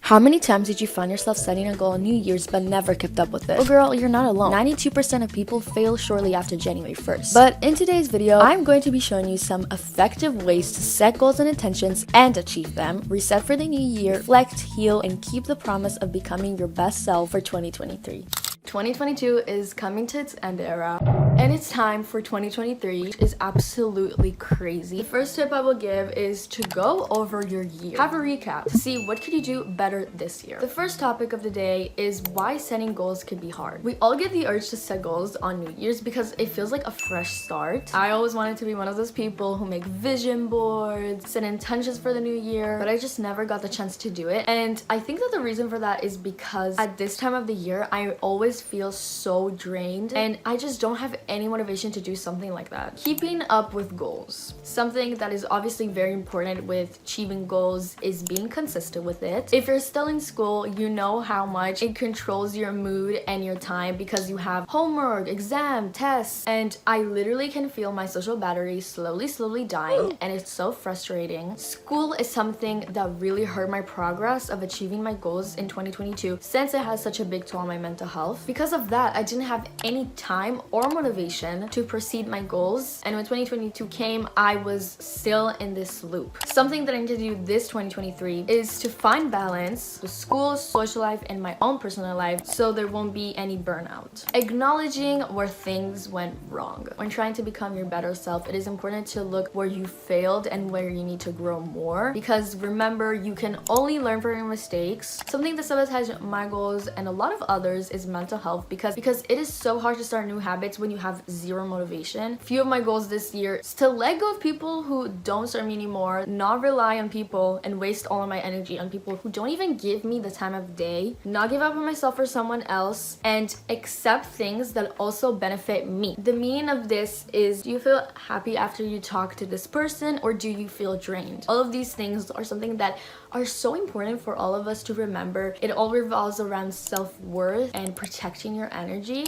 How many times did you find yourself setting a goal on New Year's but never kept up with it? Well, girl, you're not alone. 92% of people fail shortly after January 1st. But in today's video, I'm going to be showing you some effective ways to set goals and intentions and achieve them, reset for the new year, reflect, heal, and keep the promise of becoming your best self for 2023. 2022 is coming to its end era, and it's time for 2023, which is absolutely crazy. The first tip I will give is to go over your year. Have a recap to see what could you do better this year. The first topic of the day is why setting goals can be hard. We all get the urge to set goals on New Year's because it feels like a fresh start. I always wanted to be one of those people who make vision boards, set intentions for the new year, but I just never got the chance to do it. And I think that the reason for that is because at this time of the year, I always feel so drained and I just don't have any motivation to do something like that. Keeping up with goals. Something that is obviously very important with achieving goals is being consistent with it. If you're still in school, you know how much it controls your mood and your time because you have homework, exam, tests, and I literally can feel my social battery slowly dying, and it's so frustrating. School is something that really hurt my progress of achieving my goals in 2022 since it has such a big toll on my mental health. Because of that, I didn't have any time or motivation to proceed my goals, and when 2022 came, I was still in this loop. Something that I need to do this 2023 is to find balance with school, social life, and my own personal life so there won't be any burnout. Acknowledging where things went wrong. When trying to become your better self, it is important to look where you failed and where you need to grow more, because remember, you can only learn from your mistakes. Something that sabotages my goals and a lot of others is mental health, because it is so hard to start new habits when you have zero motivation. Few of my goals this year is to let go of people who don't serve me anymore, not rely on people and waste all of my energy on people who don't even give me the time of day, not give up on myself for someone else, and accept things that also benefit me. The meaning of this is, do you feel happy after you talk to this person, or do you feel drained? All of these things are something that are so important for all of us to remember. It all revolves around self-worth and protecting your energy.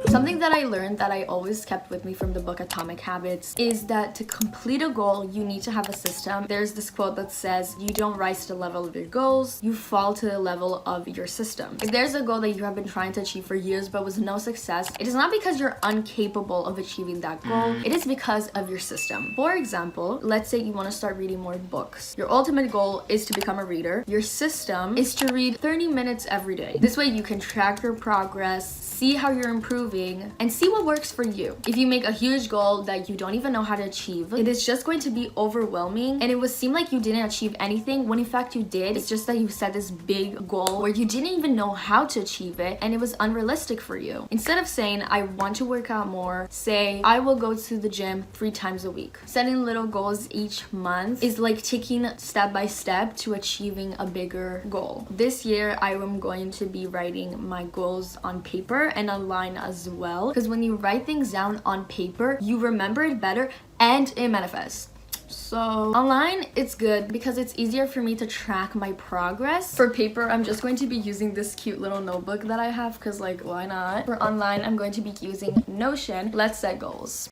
Something that I learned that I always kept with me from the book Atomic Habits is that to complete a goal, you need to have a system. There's this quote that says, you don't rise to the level of your goals, you fall to the level of your system. If there's a goal that you have been trying to achieve for years but was no success, it is not because you're incapable of achieving that goal, it is because of your system. For example, let's say you want to start reading more books. Your ultimate goal is to become a reader. Your system is to read 30 minutes every day. This way you can track your progress, see how you're improving, and see what works for you. If you make a huge goal that you don't even know how to achieve, it is just going to be overwhelming, and it would seem like you didn't achieve anything when in fact you did. It's just that you set this big goal where you didn't even know how to achieve it, and it was unrealistic for you. Instead of saying, I want to work out more, say, I will go to the gym 3 times a week. Setting little goals each month is like taking step by step to achieving a bigger goal. This year, I am going to be writing my goals on paper and online as well, because when you write things down on paper, you remember it better and it manifests. So online, it's good because it's easier for me to track my progress. For paper, I'm just going to be using this cute little notebook that I have because, like, why not? For online, I'm going to be using Notion. Let's set goals.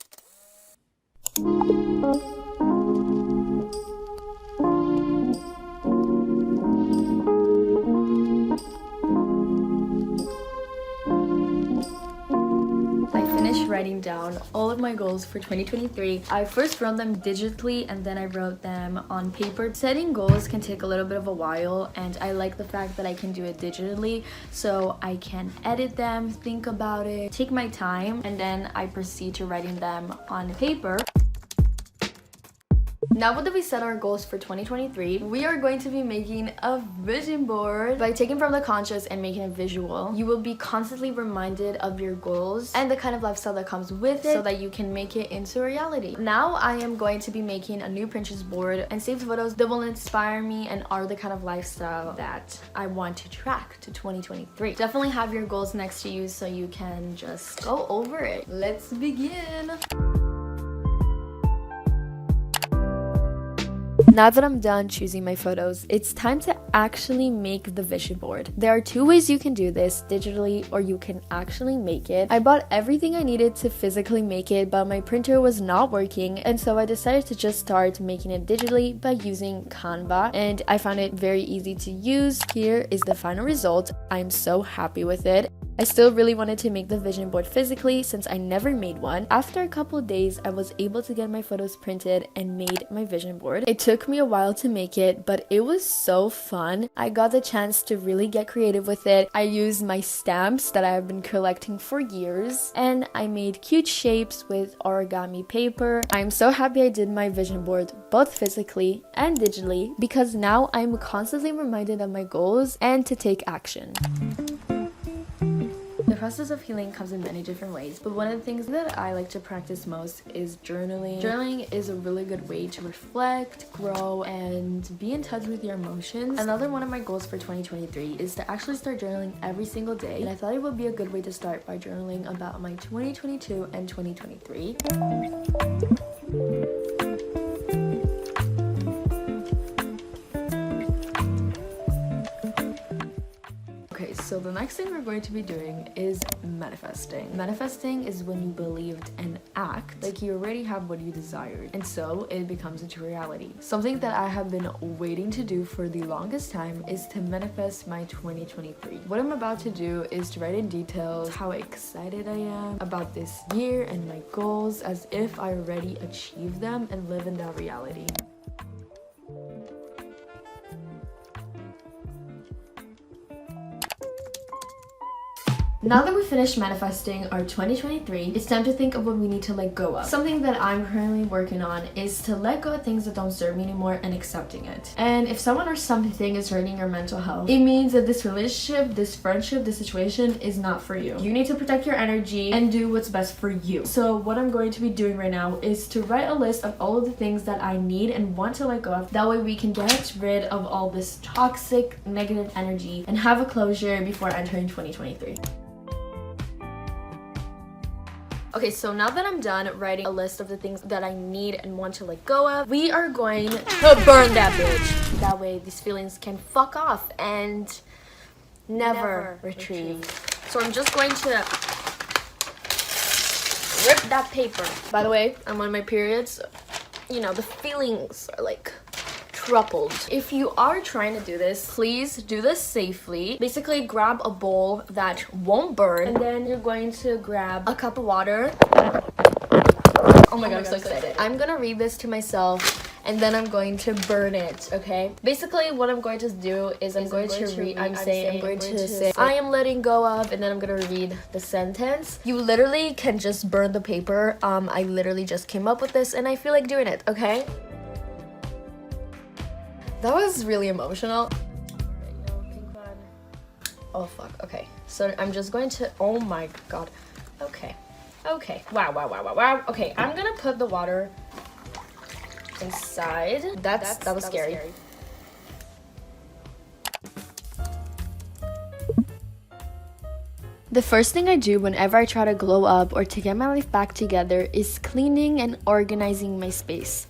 Writing down all of my goals for 2023. I first wrote them digitally and then I wrote them on paper. Setting goals can take a little bit of a while, and I like the fact that I can do it digitally, so I can edit them, think about it, take my time, and then I proceed to writing them on paper. Now that we set our goals for 2023, we are going to be making a vision board. By taking from the conscious and making it visual, you will be constantly reminded of your goals and the kind of lifestyle that comes with it so that you can make it into reality. Now I am going to be making a new Pinterest board and saved photos that will inspire me and are the kind of lifestyle that I want to track to 2023. Definitely have your goals next to you so you can just go over it. Let's begin. Now that I'm done choosing my photos, it's time to actually make the vision board. There are two ways you can do this, digitally or you can actually make it. I bought everything I needed to physically make it, but my printer was not working, and so I decided to just start making it digitally by using Canva, and I found it very easy to use. Here is the final result. I'm so happy with it. I still really wanted to make the vision board physically since I never made one. After a couple of days, I was able to get my photos printed and made my vision board. It took me a while to make it, but it was so fun. I got the chance to really get creative with it. I used my stamps that I have been collecting for years, and I made cute shapes with origami paper. I'm so happy I did my vision board both physically and digitally because now I'm constantly reminded of my goals and to take action. The process of healing comes in many different ways, but one of the things that I like to practice most is journaling. Journaling is a really good way to reflect, grow, and be in touch with your emotions. Another one of my goals for 2023 is to actually start journaling every single day, and I thought it would be a good way to start by journaling about my 2022 and 2023. Okay, so the next thing we're going to be doing is manifesting. Manifesting is when you believed and act like you already have what you desired, and so it becomes into reality. Something that I have been waiting to do for the longest time is to manifest my 2023. What I'm about to do is to write in details how excited I am about this year and my goals as if I already achieved them and live in that reality. Now that we finished manifesting our 2023, it's time to think of what we need to let go of. Something that I'm currently working on is to let go of things that don't serve me anymore and accepting it. And if someone or something is hurting your mental health, it means that this relationship, this friendship, this situation is not for you. You need to protect your energy and do what's best for you. So what I'm going to be doing right now is to write a list of all of the things that I need and want to let go of. That way we can get rid of all this toxic, negative energy and have a closure before entering 2023. Okay, so now that I'm done writing a list of the things that I need and want to let go of, we are going to burn that bitch. That way these feelings can fuck off and never retrieve. So I'm just going to rip that paper. By the way, I'm on my periods. You know, the feelings are like troubled. If you are trying to do this, please do this safely. Basically, grab a bowl that won't burn, and then you're going to grab a cup of water. Oh my god, I'm so excited. I'm gonna read this to myself and then I'm going to burn it, okay? Basically, what I'm going to do is I'm going to say, I am letting go of, and then I'm gonna read the sentence. You literally can just burn the paper. I literally just came up with this and I feel like doing it, okay? That was really emotional. Oh fuck, okay. So I'm just going to, oh my god. Okay. Wow. Okay, I'm gonna put the water inside. That was scary. The first thing I do whenever I try to glow up or to get my life back together is cleaning and organizing my space.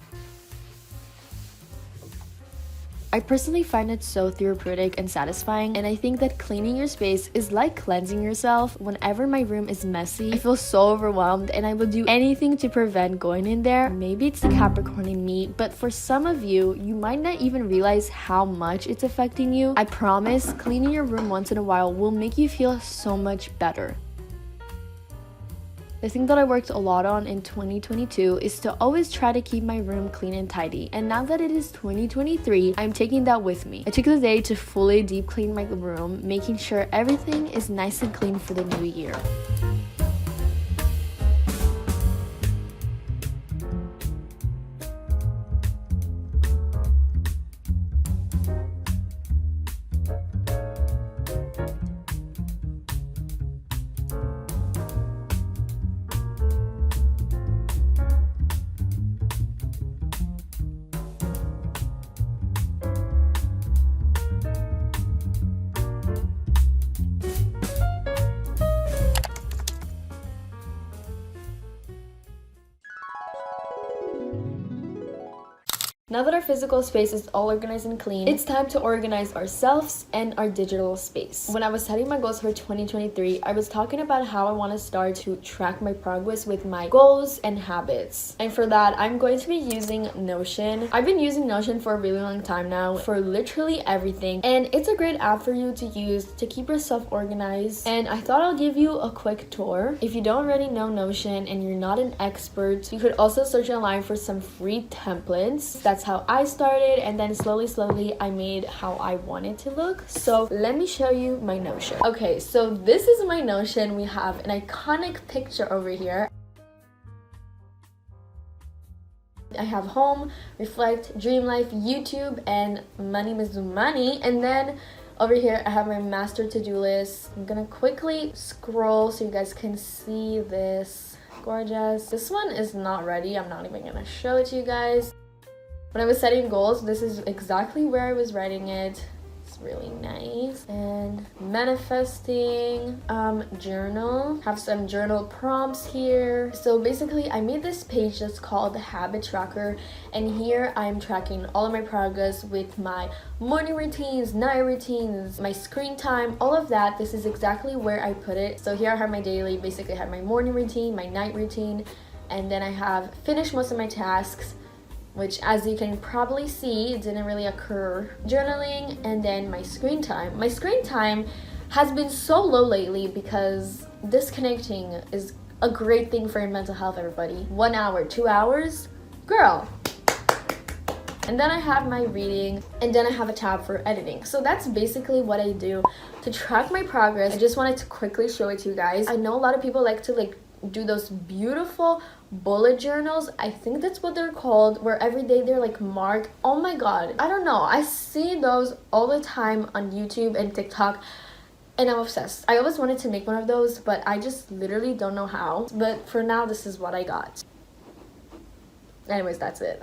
I personally find it so therapeutic and satisfying, and I think that cleaning your space is like cleansing yourself. Whenever my room is messy, I feel so overwhelmed and I will do anything to prevent going in there. Maybe it's the Capricorn in me, but for some of you, you might not even realize how much it's affecting you. I promise, cleaning your room once in a while will make you feel so much better. The thing that I worked a lot on in 2022 is to always try to keep my room clean and tidy. And now that it is 2023, I'm taking that with me. I took the day to fully deep clean my room, making sure everything is nice and clean for the new year. Now that our physical space is all organized and clean, it's time to organize ourselves and our digital space. When I was setting my goals for 2023, I was talking about how I want to start to track my progress with my goals and habits. And for that, I'm going to be using Notion. I've been using Notion for a really long time now for literally everything. And it's a great app for you to use to keep yourself organized. And I thought I'll give you a quick tour. If you don't already know Notion and you're not an expert, you could also search online for some free templates. That's how I started, and then slowly I made how I want it to look. So let me show you my Notion. Okay, so this is my Notion. We have an iconic picture over here. I have home, reflect, dream life, YouTube, and money money. And then over here I have my master to-do list. I'm gonna quickly scroll so you guys can see this. Gorgeous. This one is not ready. I'm not even gonna show it to you guys. When I was setting goals, this is exactly where I was writing it. It's really nice. And manifesting, journal. Have some journal prompts here. So basically, I made this page that's called the Habit Tracker. And here I'm tracking all of my progress with my morning routines, night routines, my screen time, all of that. This is exactly where I put it. So here I have my daily. Basically, I have my morning routine, my night routine. And then I have finished most of my tasks, which, as you can probably see, didn't really occur. Journaling, and then my screen time. My screen time has been so low lately because disconnecting is a great thing for your mental health, everybody. 1 hour, 2 hours, girl. And then I have my reading, and then I have a tab for editing. So that's basically what I do to track my progress. I just wanted to quickly show it to you guys. I know a lot of people like to do those beautiful bullet journals. I think that's what they're called, where every day they're marked. Oh my god, I don't know, I see those all the time on YouTube and TikTok, and I'm obsessed. I always wanted to make one of those, but I just literally don't know how. But for now, this is what I got. Anyways, that's it.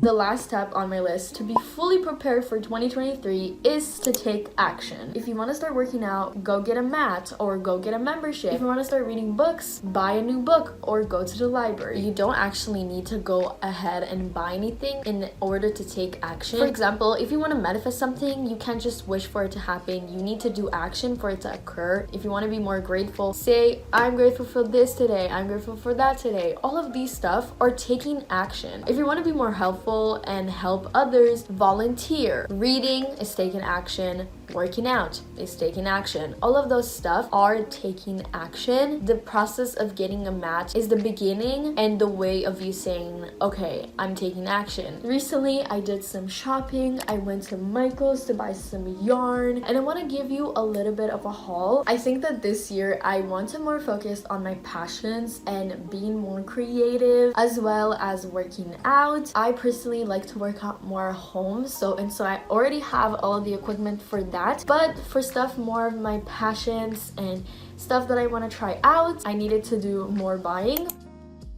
The last step on my list to be fully prepared for 2023 is to take action. If you want to start working out, go get a mat or go get a membership. If you want to start reading books, buy a new book or go to the library. You don't actually need to go ahead and buy anything in order to take action. For example, if you want to manifest something, you can't just wish for it to happen. You need to do action for it to occur. If you want to be more grateful, say, I'm grateful for this today, I'm grateful for that today. All of these stuff are taking action. If you want to be more helpful and help others, volunteer. Reading is taking action. Working out is taking action. All of those stuff are taking action. The process of getting a mat is the beginning and the way of you saying, okay, I'm taking action. Recently, I did some shopping. I went to Michael's to buy some yarn, and I want to give you a little bit of a haul. I think that this year I want to more focus on my passions and being more creative, as well as working out. I personally like to work out more at home, so I already have all of the equipment for that. But for stuff more of my passions and stuff that I want to try out, I needed to do more buying.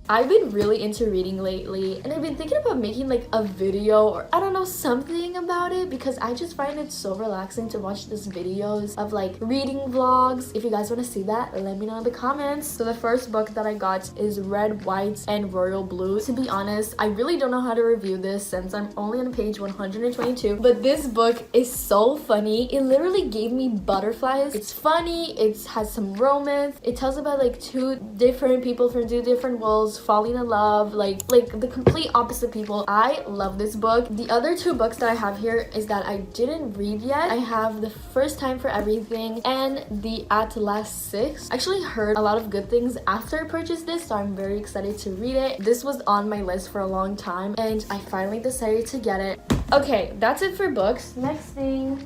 I've been really into reading lately, and I've been thinking about making a video, or I don't know, something about it, because I just find it so relaxing to watch these videos of reading vlogs. If you guys want to see that, let me know in the comments. So the first book that I got is Red, White, and Royal Blue. To be honest, I really don't know how to review this since I'm only on page 122, but this book is so funny. It literally gave me butterflies. It's funny, it has some romance. It tells about two different people from two different worlds falling in love, like the complete opposite people. I love this book. The other two books that I have here is that I didn't read yet. I have The First Time for Everything and The At Last Six. I actually heard a lot of good things after I purchased this, so I'm very excited to read it. This was on my list for a long time, and I finally decided to get it. Okay, that's it for books. Next thing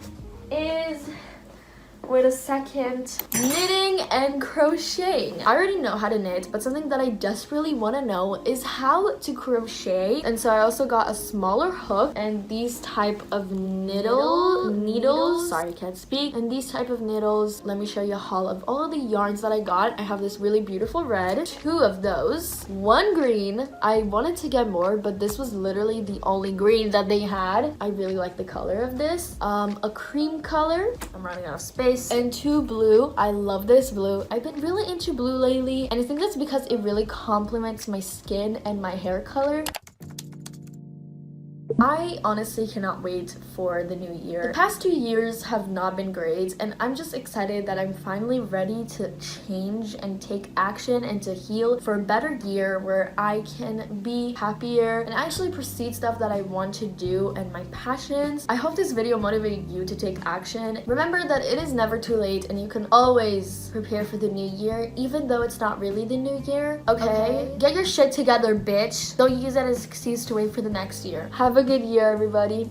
is, wait a second, knitting and crocheting. I already know how to knit, but something that I desperately want to know is how to crochet. And so I also got a smaller hook and these type of needles. Sorry, I can't speak. And these type of needles. Let me show you a haul of all of the yarns that I got. I have this really beautiful red, 2 of those, 1 green. I wanted to get more, but this was literally the only green that they had. I really like the color of this. A cream color. I'm running out of space. And 2 blue. I love this blue. I've been really into blue lately, and I think that's because it really complements my skin and my hair color. I honestly cannot wait for the new year. The past 2 years have not been great, and I'm just excited that I'm finally ready to change and take action and to heal for a better year where I can be happier and actually pursue stuff that I want to do and my passions. I hope this video motivated you to take action. Remember that it is never too late and you can always prepare for the new year, even though it's not really the new year. Okay? Get your shit together, bitch. Don't use that as an excuse to wait for the next year. Have a good year, everybody.